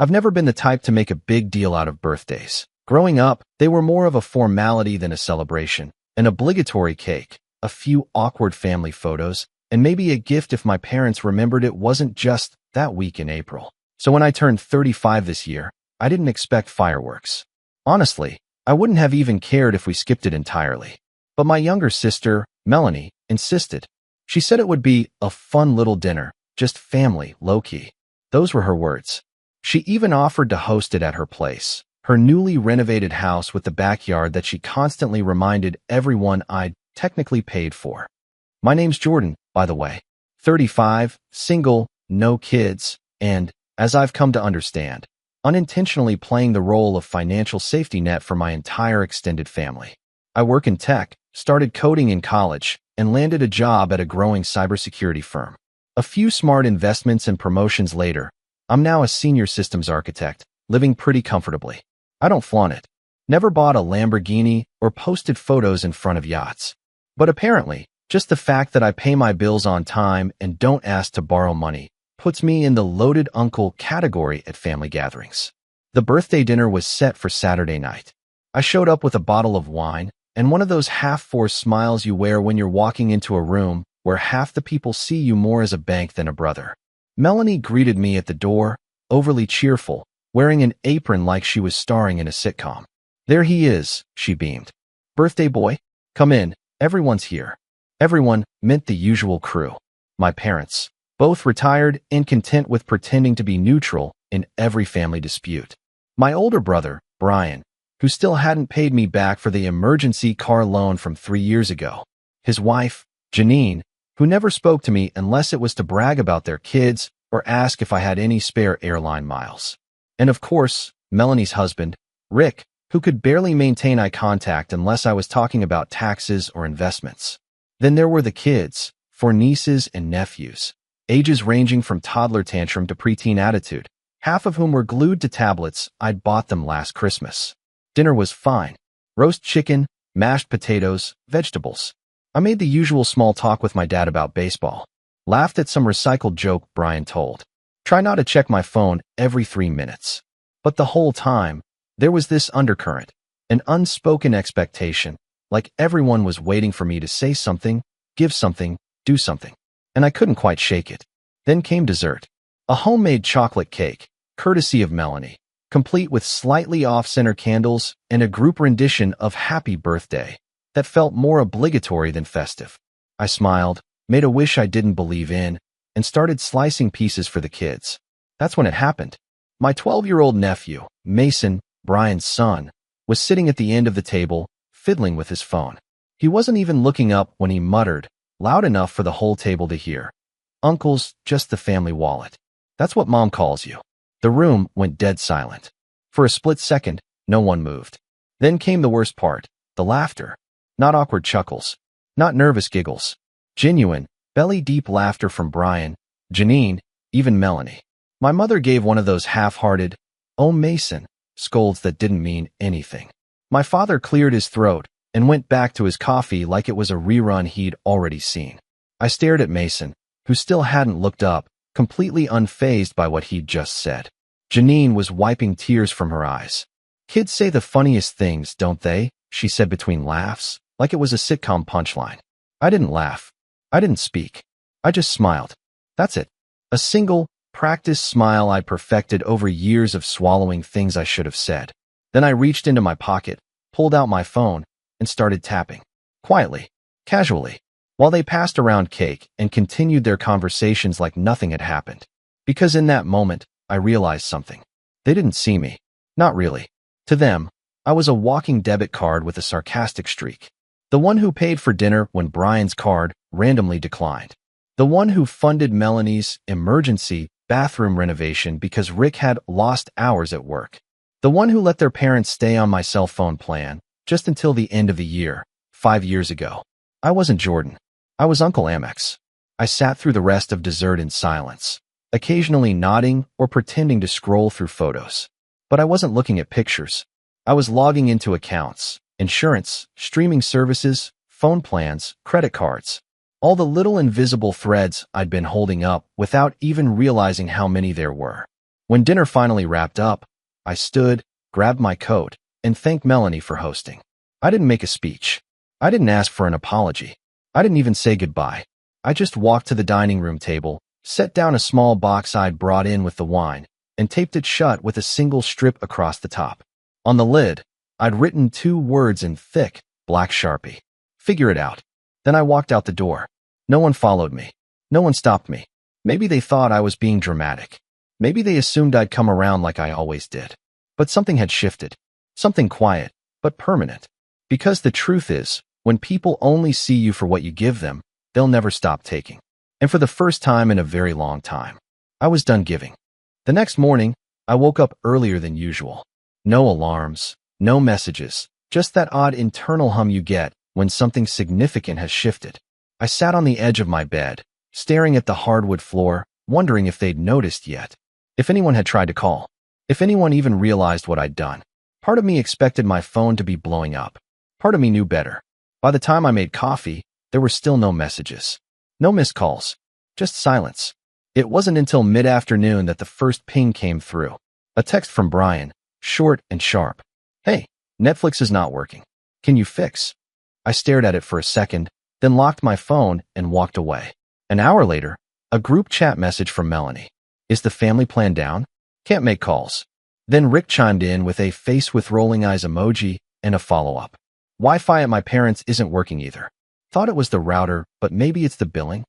I've never been the type to make a big deal out of birthdays. Growing up, they were more of a formality than a celebration. An obligatory cake, a few awkward family photos, and maybe a gift if my parents remembered it wasn't just that week in April. So when I turned 35 this year, I didn't expect fireworks. Honestly, I wouldn't have even cared if we skipped it entirely. But my younger sister, Melanie, insisted. She said it would be a fun little dinner, just family, low-key. Those were her words. She even offered to host it at her place, her newly renovated house with the backyard that she constantly reminded everyone I'd technically paid for. My name's Jordan, by the way. 35, single, no kids, and, as I've come to understand, unintentionally playing the role of financial safety net for my entire extended family. I work in tech, started coding in college, and landed a job at a growing cybersecurity firm. A few smart investments and promotions later, I'm now a senior systems architect, living pretty comfortably. I don't flaunt it. Never bought a Lamborghini or posted photos in front of yachts. But apparently, just the fact that I pay my bills on time and don't ask to borrow money puts me in the loaded uncle category at family gatherings. The birthday dinner was set for Saturday night. I showed up with a bottle of wine and one of those half-forced smiles you wear when you're walking into a room where half the people see you more as a bank than a brother. Melanie greeted me at the door, overly cheerful, wearing an apron like she was starring in a sitcom. "There he is," she beamed. "Birthday boy? Come in, everyone's here." Everyone meant the usual crew. My parents, both retired and content with pretending to be neutral in every family dispute. My older brother, Brian, who still hadn't paid me back for the emergency car loan from 3 years ago. His wife, Janine, who never spoke to me unless it was to brag about their kids or ask if I had any spare airline miles. And of course, Melanie's husband, Rick, who could barely maintain eye contact unless I was talking about taxes or investments. Then there were the kids, 4 nieces and nephews, ages ranging from toddler tantrum to preteen attitude, half of whom were glued to tablets I'd bought them last Christmas. Dinner was fine. Roast chicken, mashed potatoes, vegetables. I made the usual small talk with my dad about baseball. Laughed at some recycled joke Brian told. Try not to check my phone every 3 minutes. But the whole time, there was this undercurrent, an unspoken expectation, like everyone was waiting for me to say something, give something, do something. And I couldn't quite shake it. Then came dessert. A homemade chocolate cake, courtesy of Melanie, complete with slightly off-center candles and a group rendition of Happy Birthday that felt more obligatory than festive. I smiled, made a wish I didn't believe in, and started slicing pieces for the kids. That's when it happened. My 12-year-old nephew, Mason, Brian's son, was sitting at the end of the table, fiddling with his phone. He wasn't even looking up when he muttered, loud enough for the whole table to hear, "Uncle's just the family wallet. That's what Mom calls you." The room went dead silent. For a split second, no one moved. Then came the worst part, the laughter. Not awkward chuckles, not nervous giggles. Genuine, belly-deep laughter from Brian, Janine, even Melanie. My mother gave one of those half-hearted, "Oh, Mason," scolds that didn't mean anything. My father cleared his throat and went back to his coffee like it was a rerun he'd already seen. I stared at Mason, who still hadn't looked up, completely unfazed by what he'd just said. Janine was wiping tears from her eyes. "Kids say the funniest things, don't they?" she said between laughs, like it was a sitcom punchline. I didn't laugh. I didn't speak. I just smiled. That's it. A single, practiced smile I perfected over years of swallowing things I should have said. Then I reached into my pocket, pulled out my phone, and started tapping. Quietly, casually, while they passed around cake and continued their conversations like nothing had happened. Because in that moment, I realized something. They didn't see me. Not really. To them, I was a walking debit card with a sarcastic streak. The one who paid for dinner when Brian's card randomly declined. The one who funded Melanie's emergency bathroom renovation because Rick had lost hours at work. The one who let their parents stay on my cell phone plan just until the end of the year, 5 years ago. I wasn't Jordan. I was Uncle Amex. I sat through the rest of dessert in silence, occasionally nodding or pretending to scroll through photos. But I wasn't looking at pictures. I was logging into accounts, insurance, streaming services, phone plans, credit cards. All the little invisible threads I'd been holding up without even realizing how many there were. When dinner finally wrapped up, I stood, grabbed my coat, and thanked Melanie for hosting. I didn't make a speech. I didn't ask for an apology. I didn't even say goodbye. I just walked to the dining room table, set down a small box I'd brought in with the wine, and taped it shut with a single strip across the top. On the lid, I'd written 2 words in thick, black Sharpie. Figure it out. Then I walked out the door. No one followed me. No one stopped me. Maybe they thought I was being dramatic. Maybe they assumed I'd come around like I always did. But something had shifted. Something quiet, but permanent. Because the truth is, when people only see you for what you give them, they'll never stop taking. And for the first time in a very long time, I was done giving. The next morning, I woke up earlier than usual. No alarms, no messages, just that odd internal hum you get when something significant has shifted. I sat on the edge of my bed, staring at the hardwood floor, wondering if they'd noticed yet. If anyone had tried to call. If anyone even realized what I'd done. Part of me expected my phone to be blowing up. Part of me knew better. By the time I made coffee, there were still no messages. No missed calls. Just silence. It wasn't until mid-afternoon that the first ping came through. A text from Brian, short and sharp. Hey, Netflix is not working. Can you fix? I stared at it for a second, then locked my phone and walked away. An hour later, a group chat message from Melanie. Is the family plan down? Can't make calls. Then Rick chimed in with a face with rolling eyes emoji and a follow-up. Wi-Fi at my parents' isn't working either. Thought it was the router, but maybe it's the billing.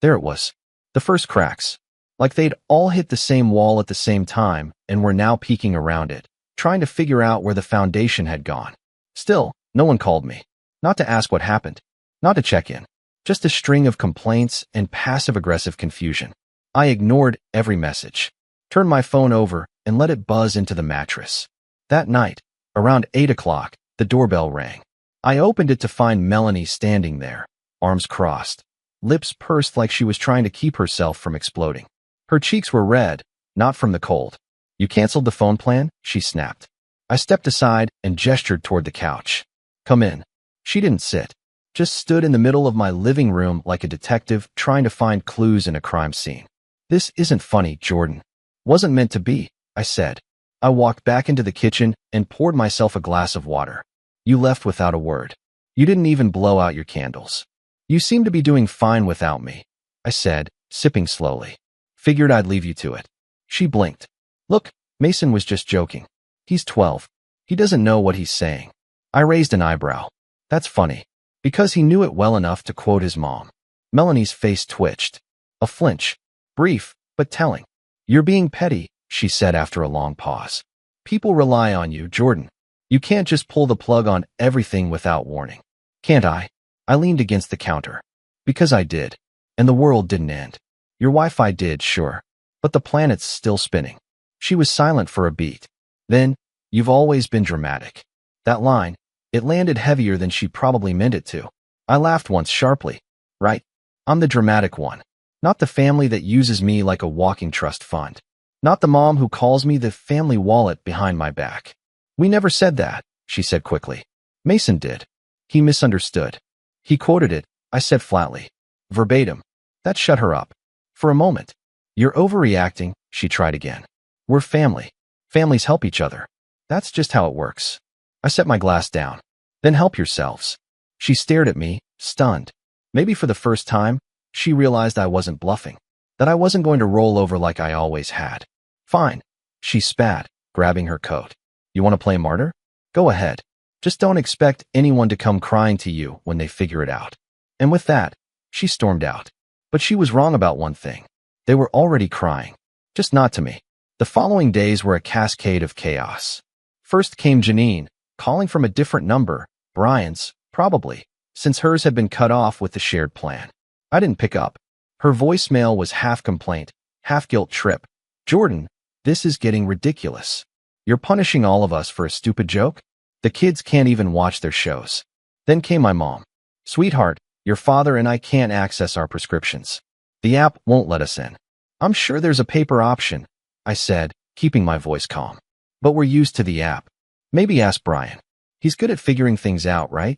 There it was. The first cracks. Like they'd all hit the same wall at the same time and were now peeking around it, trying to figure out where the foundation had gone. Still, no one called me. Not to ask what happened. Not to check in. Just a string of complaints and passive-aggressive confusion. I ignored every message, turned my phone over, and let it buzz into the mattress. That night, around 8 o'clock, the doorbell rang. I opened it to find Melanie standing there, arms crossed, lips pursed like she was trying to keep herself from exploding. Her cheeks were red, not from the cold. You canceled the phone plan? She snapped. I stepped aside and gestured toward the couch. Come in. She didn't sit, just stood in the middle of my living room like a detective trying to find clues in a crime scene. This isn't funny, Jordan. Wasn't meant to be, I said. I walked back into the kitchen and poured myself a glass of water. You left without a word. You didn't even blow out your candles. You seem to be doing fine without me, I said, sipping slowly. Figured I'd leave you to it. She blinked. Look, Mason was just joking. He's 12. He doesn't know what he's saying. I raised an eyebrow. That's funny. Because he knew it well enough to quote his mom. Melanie's face twitched. A flinch. Brief, but telling. You're being petty, she said after a long pause. People rely on you, Jordan. You can't just pull the plug on everything without warning. Can't I? I leaned against the counter. Because I did. And the world didn't end. Your Wi-Fi did, sure. But the planet's still spinning. She was silent for a beat. Then, you've always been dramatic. That line, it landed heavier than she probably meant it to. I laughed once sharply. Right? I'm the dramatic one. Not the family that uses me like a walking trust fund. Not the mom who calls me the family wallet behind my back. We never said that, she said quickly. Mason did. He misunderstood. He quoted it, I said flatly. Verbatim. That shut her up. For a moment. You're overreacting, she tried again. We're family. Families help each other. That's just how it works. I set my glass down. Then help yourselves. She stared at me, stunned. Maybe for the first time, she realized I wasn't bluffing. That I wasn't going to roll over like I always had. Fine. She spat, grabbing her coat. You want to play martyr? Go ahead. Just don't expect anyone to come crying to you when they figure it out. And with that, she stormed out. But she was wrong about one thing. They were already crying. Just not to me. The following days were a cascade of chaos. First came Janine, calling from a different number, Brian's, probably, since hers had been cut off with the shared plan. I didn't pick up. Her voicemail was half complaint, half guilt trip. Jordan, this is getting ridiculous. You're punishing all of us for a stupid joke? The kids can't even watch their shows. Then came my mom. Sweetheart, your father and I can't access our prescriptions. The app won't let us in. I'm sure there's a paper option, I said, keeping my voice calm. But we're used to the app. Maybe ask Brian. He's good at figuring things out, right?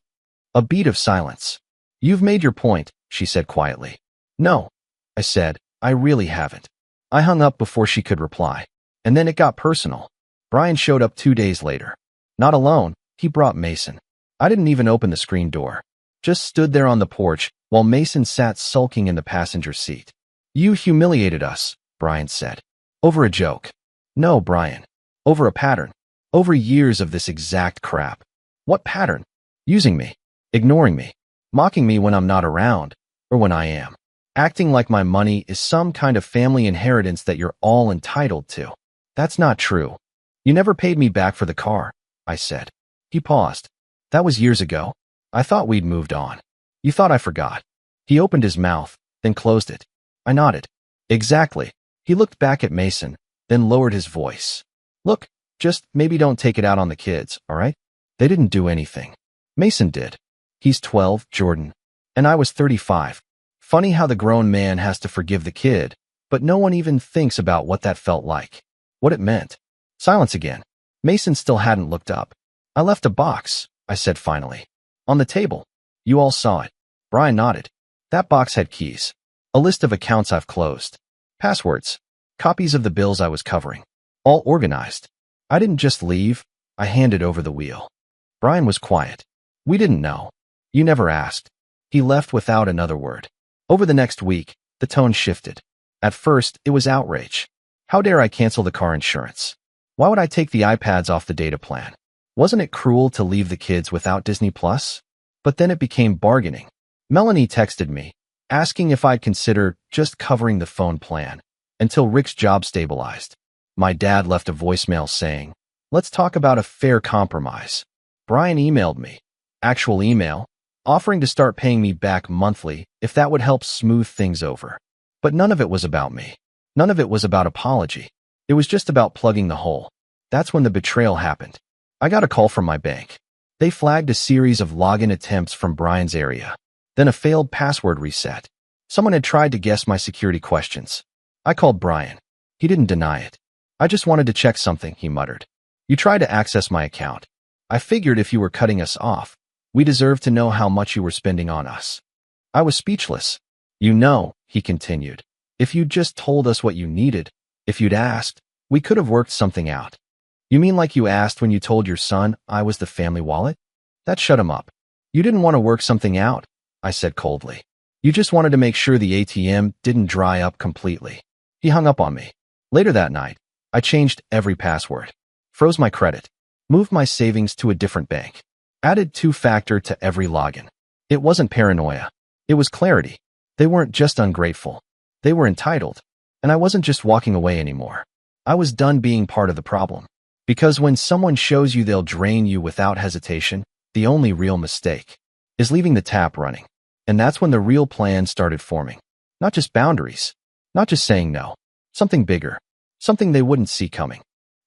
A beat of silence. You've made your point, she said quietly. No, I said, I really haven't. I hung up before she could reply. And then it got personal. Brian showed up 2 days later. Not alone, he brought Mason. I didn't even open the screen door. Just stood there on the porch while Mason sat sulking in the passenger seat. You humiliated us, Brian said. Over a joke. No, Brian. Over a pattern. Over years of this exact crap. What pattern? Using me. Ignoring me. Mocking me when I'm not around, or when I am. Acting like my money is some kind of family inheritance that you're all entitled to. That's not true. You never paid me back for the car, I said. He paused. That was years ago. I thought we'd moved on. You thought I forgot. He opened his mouth, then closed it. I nodded. Exactly. He looked back at Mason, then lowered his voice. Look, just maybe don't take it out on the kids, all right? They didn't do anything. Mason did. He's 12, Jordan. And I was 35. Funny how the grown man has to forgive the kid, but no one even thinks about what that felt like. What it meant. Silence again. Mason still hadn't looked up. I left a box, I said finally. On the table. You all saw it. Brian nodded. That box had keys. A list of accounts I've closed. Passwords. Copies of the bills I was covering. All organized. I didn't just leave. I handed over the wheel. Brian was quiet. We didn't know. You never asked. He left without another word. Over the next week, the tone shifted. At first, it was outrage. How dare I cancel the car insurance? Why would I take the iPads off the data plan? Wasn't it cruel to leave the kids without Disney Plus? But then it became bargaining. Melanie texted me, asking if I'd consider just covering the phone plan until Rick's job stabilized. My dad left a voicemail saying, let's talk about a fair compromise. Brian emailed me, actual email, offering to start paying me back monthly if that would help smooth things over. But none of it was about me. None of it was about apology. It was just about plugging the hole. That's when the betrayal happened. I got a call from my bank. They flagged a series of login attempts from Brian's area, then a failed password reset. Someone had tried to guess my security questions. I called Brian. He didn't deny it. I just wanted to check something, he muttered. You tried to access my account. I figured if you were cutting us off, we deserved to know how much you were spending on us. I was speechless. You know, he continued, if you'd just told us what you needed, if you'd asked, we could have worked something out. You mean like you asked when you told your son I was the family wallet? That shut him up. You didn't want to work something out, I said coldly. You just wanted to make sure the ATM didn't dry up completely. He hung up on me. Later that night, I changed every password, froze my credit, moved my savings to a different bank, added two-factor to every login. It wasn't paranoia. It was clarity. They weren't just ungrateful. They were entitled. And I wasn't just walking away anymore. I was done being part of the problem. Because when someone shows you they'll drain you without hesitation, the only real mistake is leaving the tap running. And that's when the real plan started forming. Not just boundaries. Not just saying no. Something bigger. Something they wouldn't see coming.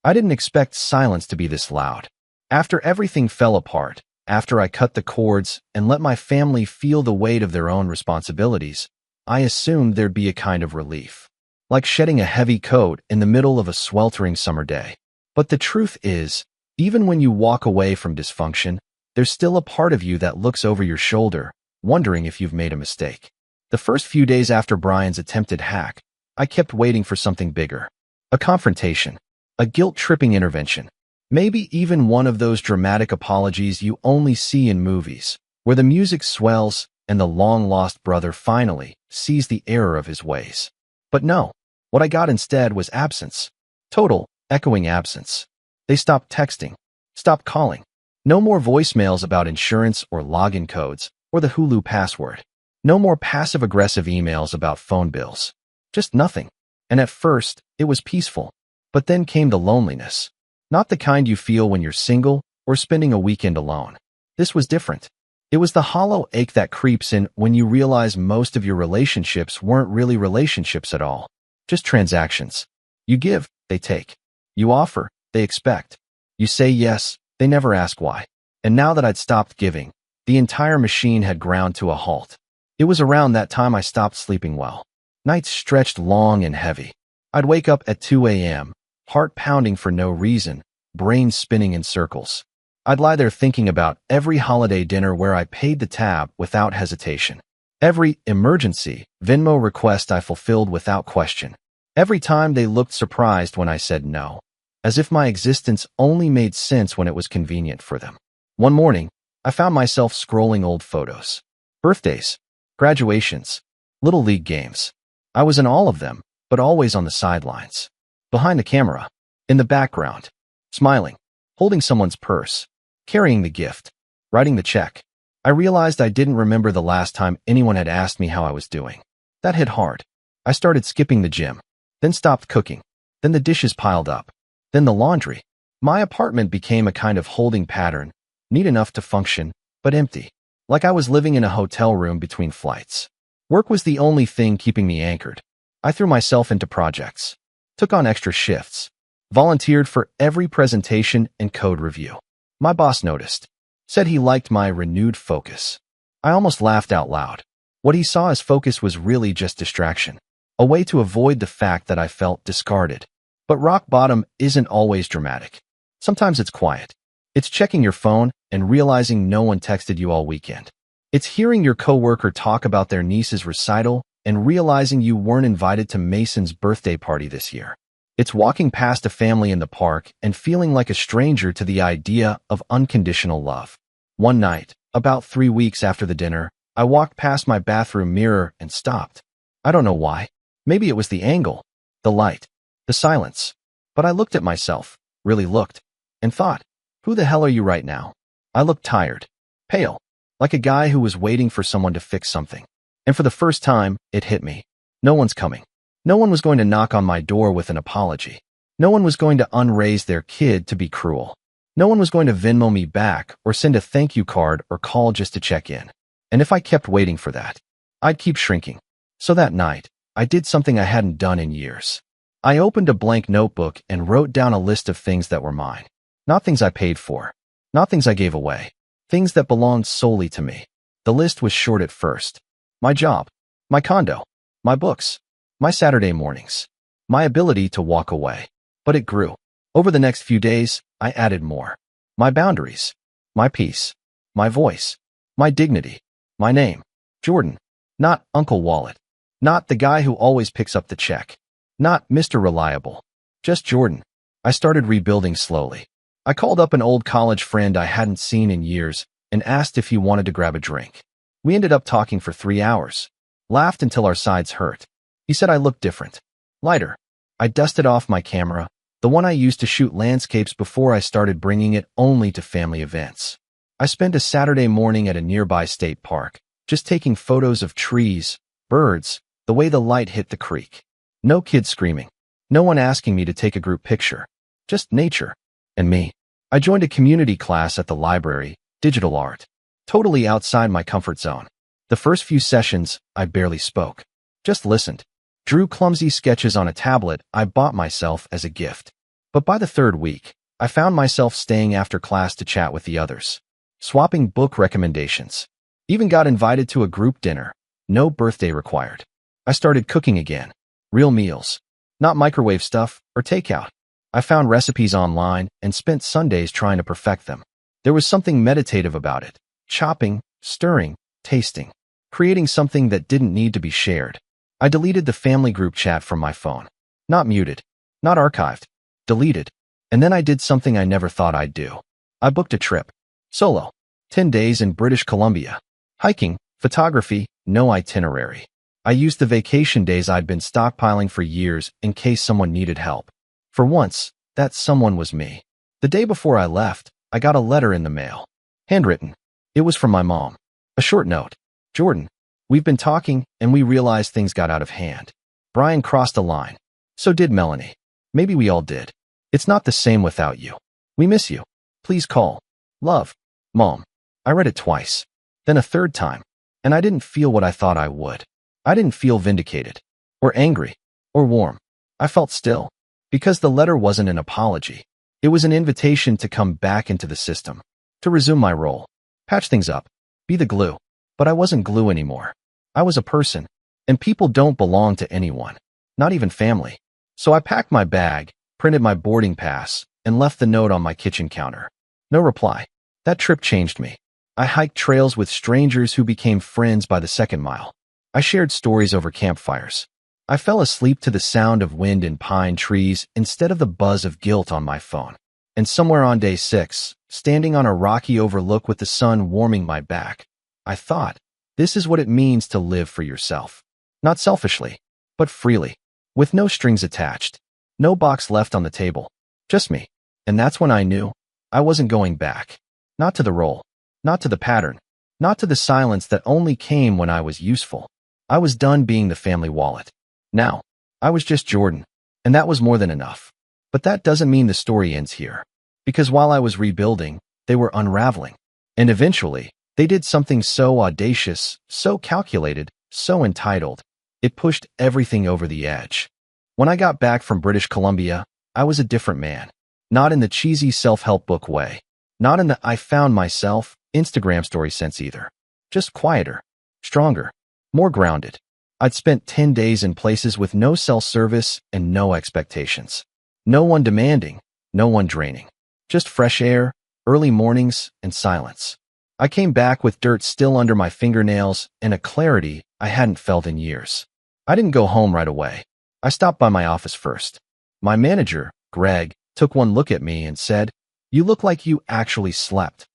I didn't expect silence to be this loud. After everything fell apart, after I cut the cords and let my family feel the weight of their own responsibilities, I assumed there'd be a kind of relief. Like shedding a heavy coat in the middle of a sweltering summer day. But the truth is, even when you walk away from dysfunction, there's still a part of you that looks over your shoulder, wondering if you've made a mistake. The first few days after Brian's attempted hack, I kept waiting for something bigger. A confrontation. A guilt-tripping intervention. Maybe even one of those dramatic apologies you only see in movies, where the music swells and the long-lost brother finally sees the error of his ways. But no, what I got instead was absence. Total, echoing absence. They stopped texting, stopped calling. No more voicemails about insurance or login codes or the Hulu password. No more passive-aggressive emails about phone bills. Just nothing. And at first, it was peaceful. But then came the loneliness. Not the kind you feel when you're single or spending a weekend alone. This was different. It was the hollow ache that creeps in when you realize most of your relationships weren't really relationships at all. Just transactions. You give, they take. You offer, they expect. You say yes, they never ask why. And now that I'd stopped giving, the entire machine had ground to a halt. It was around that time I stopped sleeping well. Nights stretched long and heavy. I'd wake up at 2 a.m., heart pounding for no reason, brain spinning in circles. I'd lie there thinking about every holiday dinner where I paid the tab without hesitation. Every emergency Venmo request I fulfilled without question. Every time they looked surprised when I said no, as if my existence only made sense when it was convenient for them. One morning, I found myself scrolling old photos. Birthdays, graduations, little league games. I was in all of them, but always on the sidelines. Behind the camera, in the background, smiling, holding someone's purse, carrying the gift, writing the check. I realized I didn't remember the last time anyone had asked me how I was doing. That hit hard. I started skipping the gym, then stopped cooking, then the dishes piled up, then the laundry. My apartment became a kind of holding pattern, neat enough to function, but empty, like I was living in a hotel room between flights. Work was the only thing keeping me anchored. I threw myself into projects, took on extra shifts, volunteered for every presentation and code review. My boss noticed, said he liked my renewed focus. I almost laughed out loud. What he saw as focus was really just distraction, a way to avoid the fact that I felt discarded. But rock bottom isn't always dramatic. Sometimes it's quiet. It's checking your phone and realizing no one texted you all weekend. It's hearing your coworker talk about their niece's recital and realizing you weren't invited to Mason's birthday party this year. It's walking past a family in the park and feeling like a stranger to the idea of unconditional love. One night, about 3 weeks after the dinner, I walked past my bathroom mirror and stopped. I don't know why. Maybe it was the angle, the light, the silence. But I looked at myself, really looked, and thought, who the hell are you right now? I looked tired, pale, like a guy who was waiting for someone to fix something. And for the first time, it hit me. No one's coming. No one was going to knock on my door with an apology. No one was going to unraise their kid to be cruel. No one was going to Venmo me back or send a thank you card or call just to check in. And if I kept waiting for that, I'd keep shrinking. So that night, I did something I hadn't done in years. I opened a blank notebook and wrote down a list of things that were mine. Not things I paid for. Not things I gave away. Things that belonged solely to me. The list was short at first. My job, my condo, my books, my Saturday mornings, my ability to walk away. But it grew. Over the next few days, I added more. My boundaries, my peace, my voice, my dignity, my name. Jordan. Not Uncle Wallet. Not the guy who always picks up the check. Not Mr. Reliable. Just Jordan. I started rebuilding slowly. I called up an old college friend I hadn't seen in years and asked if he wanted to grab a drink. We ended up talking for 3 hours. Laughed until our sides hurt. He said I looked different. Lighter. I dusted off my camera, the one I used to shoot landscapes before I started bringing it only to family events. I spent a Saturday morning at a nearby state park, just taking photos of trees, birds, the way the light hit the creek. No kids screaming. No one asking me to take a group picture. Just nature. And me. I joined a community class at the library, digital art. Totally outside my comfort zone. The first few sessions, I barely spoke. Just listened. Drew clumsy sketches on a tablet I bought myself as a gift. But by the 3rd week, I found myself staying after class to chat with the others. Swapping book recommendations. Even got invited to a group dinner. No birthday required. I started cooking again. Real meals. Not microwave stuff or takeout. I found recipes online and spent Sundays trying to perfect them. There was something meditative about it. Chopping, stirring, tasting. Creating something that didn't need to be shared. I deleted the family group chat from my phone. Not muted. Not archived. Deleted. And then I did something I never thought I'd do. I booked a trip. Solo. 10 days in British Columbia. Hiking, photography, no itinerary. I used the vacation days I'd been stockpiling for years in case someone needed help. For once, that someone was me. The day before I left, I got a letter in the mail. Handwritten. It was from my mom. A short note. Jordan, we've been talking and we realized things got out of hand. Brian crossed a line. So did Melanie. Maybe we all did. It's not the same without you. We miss you. Please call. Love. Mom. I read it twice. Then a 3rd time. And I didn't feel what I thought I would. I didn't feel vindicated. Or angry. Or warm. I felt still. Because the letter wasn't an apology. It was an invitation to come back into the system. To resume my role. Patch things up. Be the glue. But I wasn't glue anymore. I was a person. And people don't belong to anyone. Not even family. So I packed my bag, printed my boarding pass, and left the note on my kitchen counter. No reply. That trip changed me. I hiked trails with strangers who became friends by the 2nd mile. I shared stories over campfires. I fell asleep to the sound of wind in pine trees instead of the buzz of guilt on my phone. And somewhere on day 6, standing on a rocky overlook with the sun warming my back, I thought, this is what it means to live for yourself. Not selfishly, but freely, with no strings attached, no box left on the table, just me. And that's when I knew I wasn't going back. Not to the role, not to the pattern, not to the silence that only came when I was useful. I was done being the family wallet. Now, I was just Jordan, and that was more than enough. But that doesn't mean the story ends here. Because while I was rebuilding, they were unraveling. And eventually, they did something so audacious, so calculated, so entitled. It pushed everything over the edge. When I got back from British Columbia, I was a different man. Not in the cheesy self-help book way. Not in the I found myself Instagram story sense either. Just quieter, stronger, more grounded. I'd spent 10 days in places with no cell service and no expectations. No one demanding, no one draining. Just fresh air, early mornings, and silence. I came back with dirt still under my fingernails and a clarity I hadn't felt in years. I didn't go home right away. I stopped by my office first. My manager, Greg, took one look at me and said, "You look like you actually slept."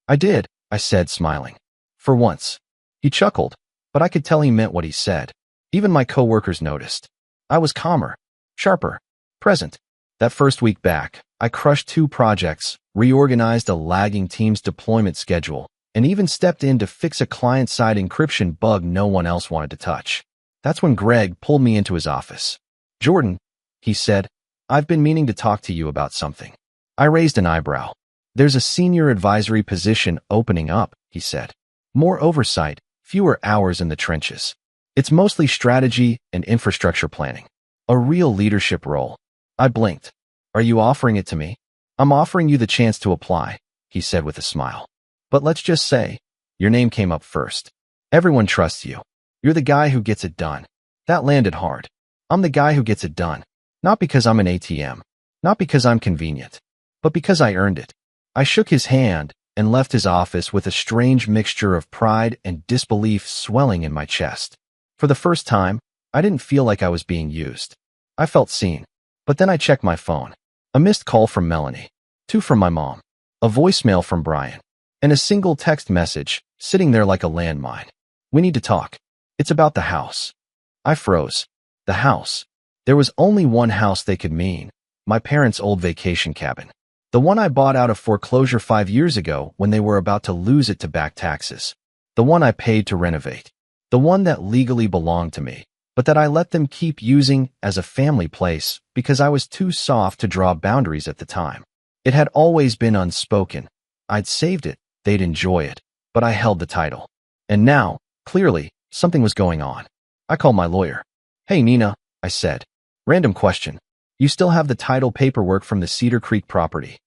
"I did," I said, smiling. "For once." He chuckled, but I could tell he meant what he said. Even my coworkers noticed. I was calmer, sharper, present. That first week back, I crushed 2 projects, reorganized a lagging team's deployment schedule, and even stepped in to fix a client-side encryption bug no one else wanted to touch. That's when Greg pulled me into his office. "Jordan," he said, "I've been meaning to talk to you about something." I raised an eyebrow. "There's a senior advisory position opening up," he said. "More oversight, fewer hours in the trenches. It's mostly strategy and infrastructure planning. A real leadership role." I blinked. "Are you offering it to me?" "I'm offering you the chance to apply," he said with a smile. "But let's just say, your name came up first. Everyone trusts you. You're the guy who gets it done." That landed hard. I'm the guy who gets it done. Not because I'm an ATM. Not because I'm convenient. But because I earned it. I shook his hand and left his office with a strange mixture of pride and disbelief swelling in my chest. For the first time, I didn't feel like I was being used. I felt seen. But then I checked my phone. A missed call from Melanie. 2 from my mom. A voicemail from Brian. And a single text message, sitting there like a landmine. "We need to talk. It's about the house." I froze. The house. There was only one house they could mean. My parents' old vacation cabin. The one I bought out of foreclosure 5 years ago when they were about to lose it to back taxes. The one I paid to renovate. The one that legally belonged to me, but that I let them keep using as a family place because I was too soft to draw boundaries at the time. It had always been unspoken. I'd saved it, they'd enjoy it, but I held the title. And now, clearly, something was going on. I called my lawyer. "Hey, Nina," I said. "Random question. You still have the title paperwork from the Cedar Creek property?"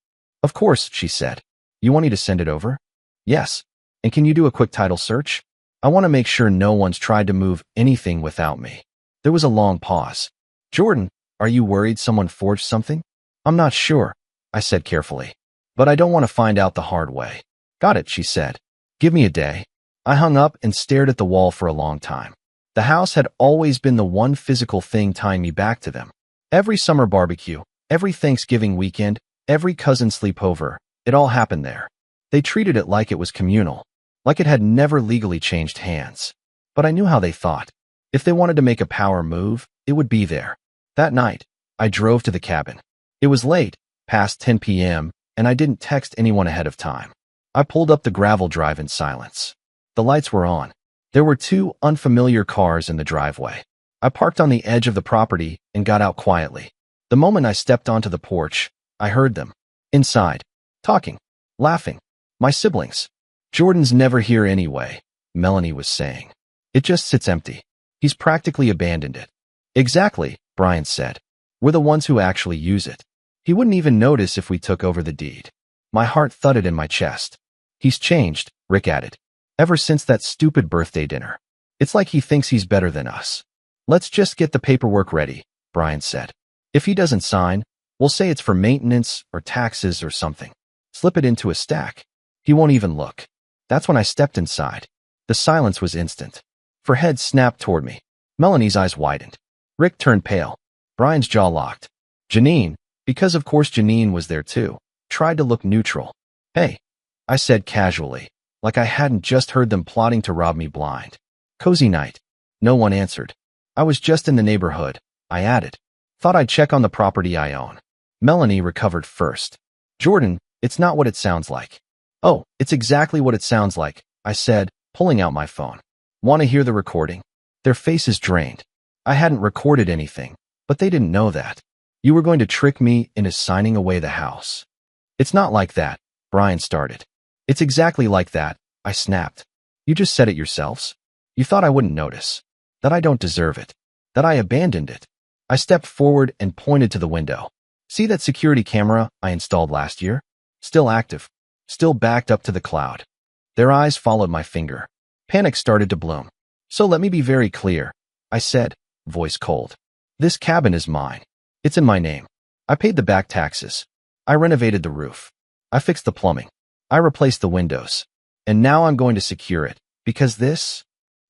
"Of course," she said. "You want me to send it over?" "Yes. And can you do a quick title search? I want to make sure no one's tried to move anything without me." There was a long pause. "Jordan, are you worried someone forged something?" "I'm not sure," I said carefully. "But I don't want to find out the hard way." "Got it," she said. "Give me a day." I hung up and stared at the wall for a long time. The house had always been the one physical thing tying me back to them. Every summer barbecue, every Thanksgiving weekend, every cousin sleepover, it all happened there. They treated it like it was communal, like it had never legally changed hands. But I knew how they thought. If they wanted to make a power move, it would be there. That night, I drove to the cabin. It was late, past 10 p.m., and I didn't text anyone ahead of time. I pulled up the gravel drive in silence. The lights were on. There were 2 unfamiliar cars in the driveway. I parked on the edge of the property and got out quietly. The moment I stepped onto the porch, I heard them. Inside. Talking. Laughing. My siblings. "Jordan's never here anyway," Melanie was saying. "It just sits empty. He's practically abandoned it." "Exactly," Brian said. "We're the ones who actually use it. He wouldn't even notice if we took over the deed." My heart thudded in my chest. "He's changed," Rick added. "Ever since that stupid birthday dinner. It's like he thinks he's better than us." "Let's just get the paperwork ready," Brian said. "If he doesn't sign, we'll say it's for maintenance or taxes or something. Slip it into a stack. He won't even look." That's when I stepped inside. The silence was instant. Her head snapped toward me. Melanie's eyes widened. Rick turned pale. Brian's jaw locked. Janine, because of course Janine was there too, tried to look neutral. Hey, I said casually, like I hadn't just heard them plotting to rob me blind. Cozy night. No one answered. I was just in the neighborhood, I added. Thought I'd check on the property I own. Melanie recovered first. Jordan, it's not what it sounds like. Oh, it's exactly what it sounds like, I said, pulling out my phone. Want to hear the recording? Their faces drained. I hadn't recorded anything, but they didn't know that. You were going to trick me into signing away the house. It's not like that, Brian started. It's exactly like that, I snapped. You just said it yourselves. You thought I wouldn't notice. That I don't deserve it. That I abandoned it. I stepped forward and pointed to the window. See that security camera I installed last year? Still active. Still backed up to the cloud. Their eyes followed my finger. Panic started to bloom. So let me be very clear, I said, voice cold. This cabin is mine. It's in my name. I paid the back taxes. I renovated the roof. I fixed the plumbing. I replaced the windows. And now I'm going to secure it, because this...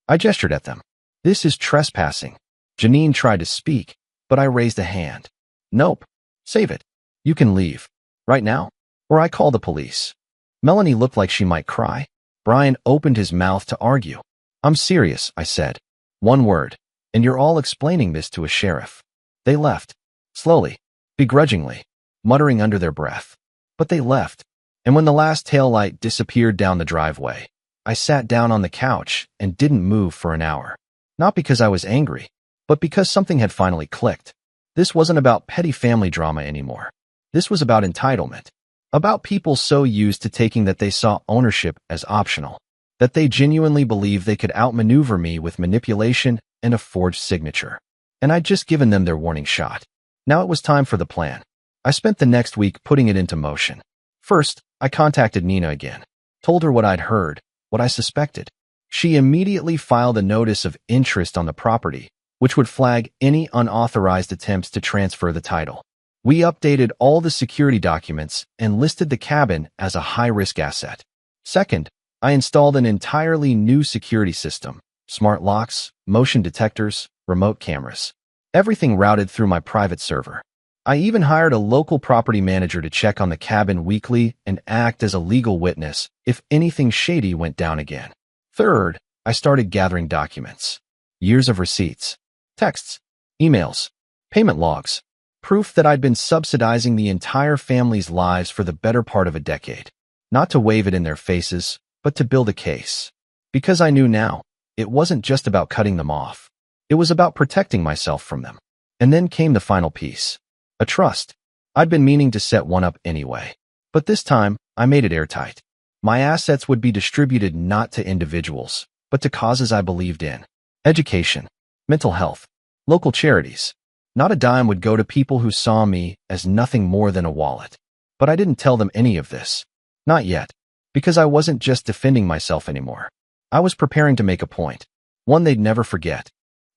I gestured at them. This is trespassing. Janine tried to speak, but I raised a hand. Nope. Save it. You can leave. Right now? Or I call the police. Melanie looked like she might cry. Brian opened his mouth to argue. I'm serious, I said. One word. And you're all explaining this to a sheriff. They left. Slowly. Begrudgingly. Muttering under their breath. But they left. And when the last taillight disappeared down the driveway, I sat down on the couch and didn't move for an hour. Not because I was angry, but because something had finally clicked. This wasn't about petty family drama anymore. This was about entitlement. About people so used to taking that they saw ownership as optional, that they genuinely believed they could outmaneuver me with manipulation and a forged signature. And I'd just given them their warning shot. Now it was time for the plan. I spent the next week putting it into motion. First, I contacted Nina again, told her what I'd heard, what I suspected. She immediately filed a notice of interest on the property, which would flag any unauthorized attempts to transfer the title. We updated all the security documents and listed the cabin as a high-risk asset. Second, I installed an entirely new security system, smart locks, motion detectors, remote cameras. Everything routed through my private server. I even hired a local property manager to check on the cabin weekly and act as a legal witness if anything shady went down again. Third, I started gathering documents. Years of receipts, texts, emails, payment logs, proof that I'd been subsidizing the entire family's lives for the better part of a decade. Not to wave it in their faces, but to build a case. Because I knew now, it wasn't just about cutting them off. It was about protecting myself from them. And then came the final piece. A trust. I'd been meaning to set one up anyway. But this time, I made it airtight. My assets would be distributed not to individuals, but to causes I believed in. Education, mental health, local charities. Not a dime would go to people who saw me as nothing more than a wallet. But I didn't tell them any of this. Not yet. Because I wasn't just defending myself anymore. I was preparing to make a point. One they'd never forget.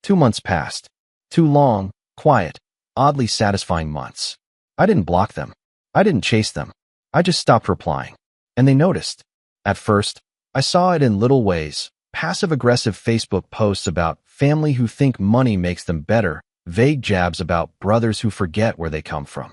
2 months passed. 2 long, quiet, oddly satisfying months. I didn't block them. I didn't chase them. I just stopped replying. And they noticed. At first, I saw it in little ways. Passive-aggressive Facebook posts about family who think money makes them better. Vague jabs about brothers who forget where they come from.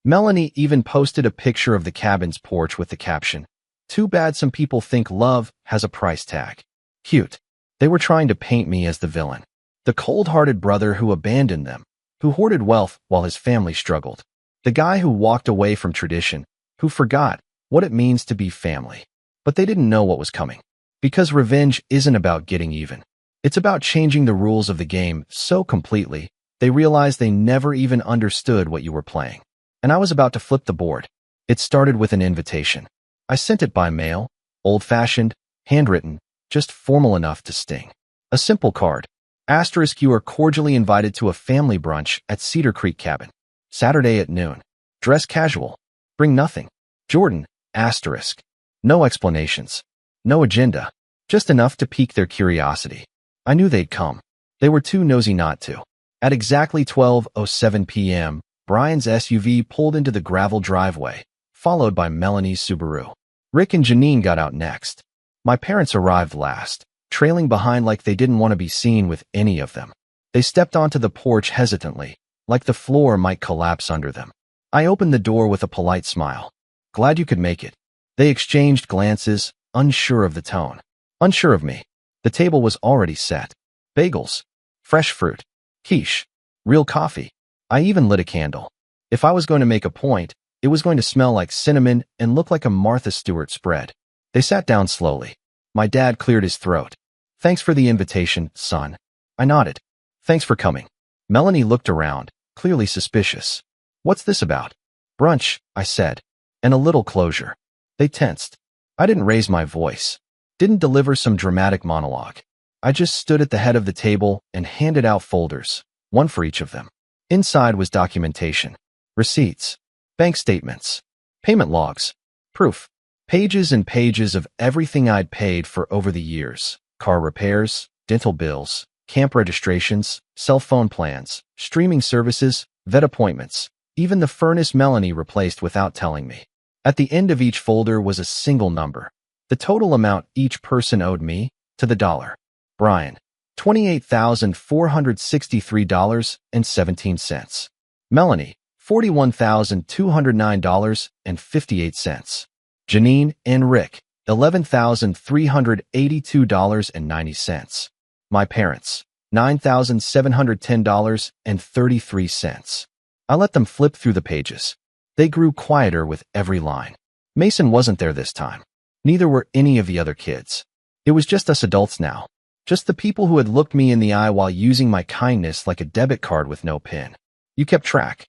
Melanie even posted a picture of the cabin's porch with the caption, "Too bad some people think love has a price tag." Cute. They were trying to paint me as the villain. The cold-hearted brother who abandoned them, who hoarded wealth while his family struggled. The guy who walked away from tradition, who forgot what it means to be family. But they didn't know what was coming. Because revenge isn't about getting even. It's about changing the rules of the game so completely, they realized they never even understood what you were playing. And I was about to flip the board. It started with an invitation. I sent it by mail, old-fashioned, handwritten, just formal enough to sting. A simple card. Asterisk, you are cordially invited to a family brunch at Cedar Creek Cabin. Saturday at noon. Dress casual. Bring nothing. Jordan, asterisk. No explanations. No agenda. Just enough to pique their curiosity. I knew they'd come. They were too nosy not to. At exactly 12:07 p.m., Brian's SUV pulled into the gravel driveway, followed by Melanie's Subaru. Rick and Janine got out next. My parents arrived last, trailing behind like they didn't want to be seen with any of them. They stepped onto the porch hesitantly, like the floor might collapse under them. I opened the door with a polite smile. Glad you could make it. They exchanged glances, unsure of the tone. Unsure of me. The table was already set. Bagels, fresh fruit, quiche, real coffee. I even lit a candle. If I was going to make a point, it was going to smell like cinnamon and look like a Martha Stewart spread. They sat down slowly. My dad cleared his throat. Thanks for the invitation, son. I nodded. Thanks for coming. Melanie looked around, clearly suspicious. What's this about? Brunch, I said, and a little closure. They tensed. I didn't raise my voice. Didn't deliver some dramatic monologue. I just stood at the head of the table and handed out folders, one for each of them. Inside was documentation, receipts, bank statements, payment logs, proof, pages and pages of everything I'd paid for over the years, car repairs, dental bills, camp registrations, cell phone plans, streaming services, vet appointments, even the furnace Melanie replaced without telling me. At the end of each folder was a single number, the total amount each person owed me, to the dollar. Brian, $28,463.17. Melanie, $41,209.58. Janine and Rick, $11,382.90. My parents, $9,710.33. I let them flip through the pages. They grew quieter with every line. Mason wasn't there this time. Neither were any of the other kids. It was just us adults now. Just the people who had looked me in the eye while using my kindness like a debit card with no PIN. You kept track?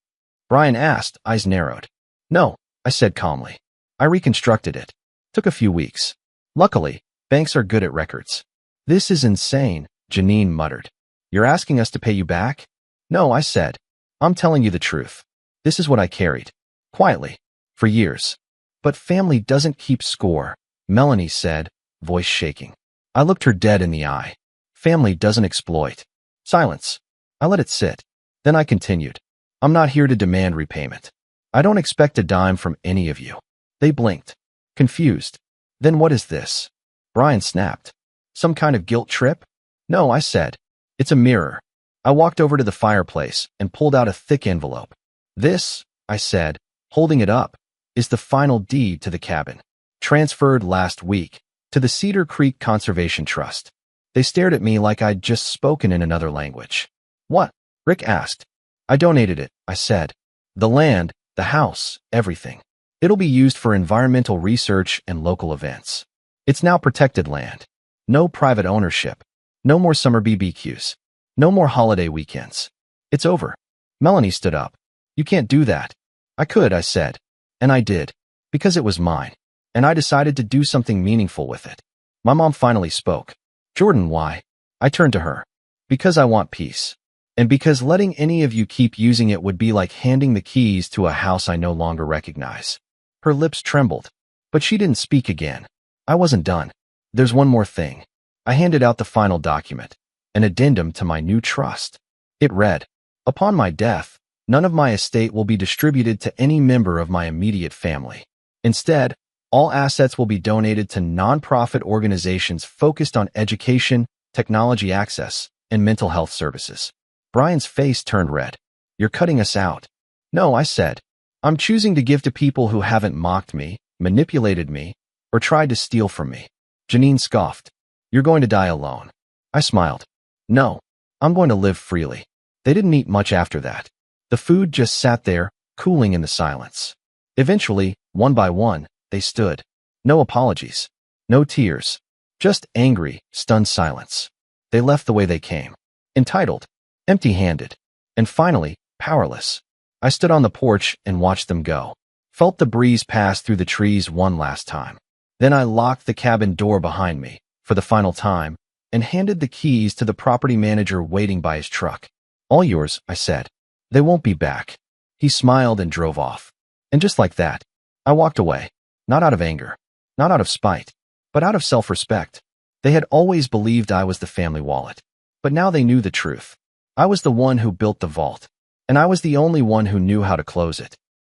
Brian asked, eyes narrowed. No, I said calmly. I reconstructed it. Took a few weeks. Luckily, banks are good at records. This is insane, Janine muttered. You're asking us to pay you back? No, I said. I'm telling you the truth. This is what I carried. Quietly. For years. But family doesn't keep score, Melanie said, voice shaking. I looked her dead in the eye. Family doesn't exploit. Silence. I let it sit. Then I continued. I'm not here to demand repayment. I don't expect a dime from any of you. They blinked. Confused. Then what is this? Brian snapped. Some kind of guilt trip? No, I said. It's a mirror. I walked over to the fireplace and pulled out a thick envelope. This, I said, holding it up, is the final deed to the cabin. Transferred last week to the Cedar Creek Conservation Trust. They stared at me like I'd just spoken in another language. What? Rick asked. I donated it, I said. The land, the house, everything. It'll be used for environmental research and local events. It's now protected land. No private ownership. No more summer BBQs. No more holiday weekends. It's over. Melanie stood up. You can't do that. I could, I said. And I did. Because it was mine. And I decided to do something meaningful with it. My mom finally spoke. Jordan, why? I turned to her. Because I want peace. And because letting any of you keep using it would be like handing the keys to a house I no longer recognize. Her lips trembled. But she didn't speak again. I wasn't done. There's one more thing. I handed out the final document, an addendum to my new trust. It read, upon my death, none of my estate will be distributed to any member of my immediate family. Instead, all assets will be donated to nonprofit organizations focused on education, technology access, and mental health services. Brian's face turned red. You're cutting us out. No, I said. I'm choosing to give to people who haven't mocked me, manipulated me, or tried to steal from me. Janine scoffed. You're going to die alone. I smiled. No, I'm going to live freely. They didn't eat much after that. The food just sat there, cooling in the silence. Eventually, one by one, they stood. No apologies. No tears. Just angry, stunned silence. They left the way they came. Entitled. Empty-handed. And finally, powerless. I stood on the porch and watched them go. Felt the breeze pass through the trees one last time. Then I locked the cabin door behind me, for the final time, and handed the keys to the property manager waiting by his truck. All yours, I said. They won't be back. He smiled and drove off. And just like that, I walked away. Not out of anger. Not out of spite. But out of self-respect. They had always believed I was the family wallet. But now they knew the truth. I was the one who built the vault. And I was the only one who knew how to close it.